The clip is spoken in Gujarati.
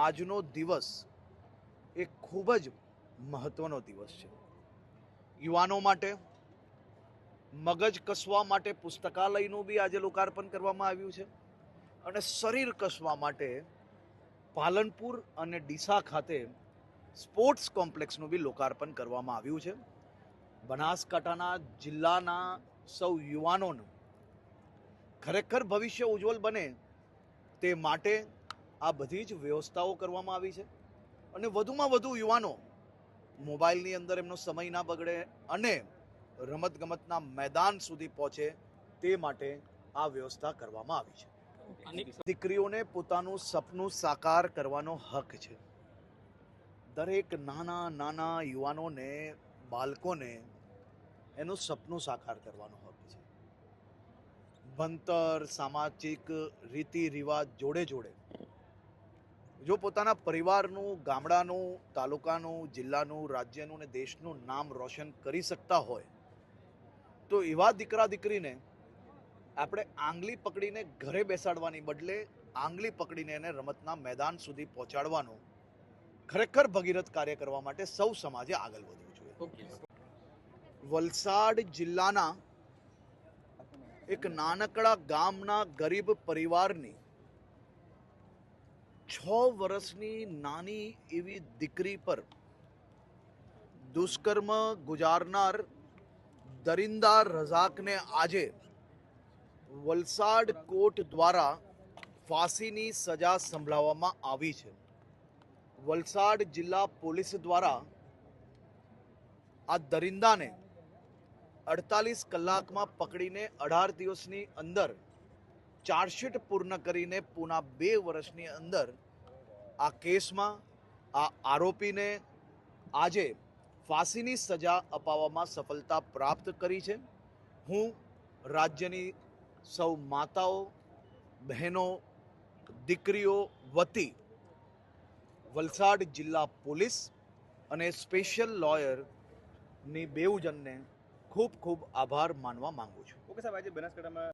આજનો દિવસ એ ખૂબ જ મહત્વનો દિવસ છે. યુવાનો માટે મગજ કસવા માટે પુસ્તકાલયનું બી આજે લોકાર્પણ કરવામાં આવ્યું છે અને શરીર કસવા માટે પાલનપુર અને ડીસા ખાતે સ્પોર્ટ્સ કોમ્પ્લેક્સનું બી લોકાર્પણ કરવામાં આવ્યું છે. બનાસકાંઠાના જિલ્લાના સૌ યુવાનોનું ખરેખર ભવિષ્ય ઉજ્જવળ બને તે માટે આ બધી જ વ્યવસ્થાઓ કરવામાં આવી છે અને વધુમાં વધુ યુવાનો મોબાઈલની અંદર એમનો સમય ના બગડે અને રમતગમતના મેદાન સુધી પહોંચે તે માટે આ વ્યવસ્થા કરવામાં આવી છે. દીકરીઓને પોતાનું સપનું સાકાર કરવાનો હક છે. દરેક નાના નાના યુવાનોને બાળકોને એનું સપનું સાકાર કરવાનો હક છે. ભણતર સામાજિક રીતિ રિવાજ જોડે જોડે જો પોતાના પરિવારનું, ગામડાનું, તાલુકાનું, જિલ્લાનું, રાજ્યનું ને દેશનું નામ રોશન કરી શકતા હોય તો એવા દીકરા દીકરીને આપણે આંગળી પકડીને ઘરે બેસાડવાની બદલે આંગળી પકડીને એને રમતના મેદાન સુધી પહોંચાડવાનું ખરેખર ભગીરથ કાર્ય કરવા માટે સૌ સમાજે આગળ વધવું જોઈએ. વલસાડ જિલ્લાના એક નાનકડા ગામના ગરીબ પરિવારની 6 વર્ષની નાની એવી દીકરી પર દુષ્કર્મ ગુજારનાર દરિંદા રઝાકને આજે વલસાડ કોર્ટ દ્વારા ફાંસીની સજા સંભળાવવામાં આવી છે. વલસાડ જિલ્લા પોલીસ દ્વારા આ દરિંદાને 48 કલાકમાં પકડીને 18 દિવસની અંદર ચાર્જશીટ પૂર્ણ કરીને પૂના 2 વર્ષની અંદર આ કેસમાં આ આરોપીને આજે ફાંસીની સજા અપાવવામાં સફળતા પ્રાપ્ત કરી છે. હું રાજ્યની સૌ માતાઓ, બહેનો, દીકરીઓ વતી વલસાડ જિલ્લા પોલીસ અને સ્પેશિયલ લોયરની બેઉજનને ખૂબ ખૂબ આભાર માનવા માંગુ છું. ઓકે સાહેબ, આજે બનાસકાંઠામાં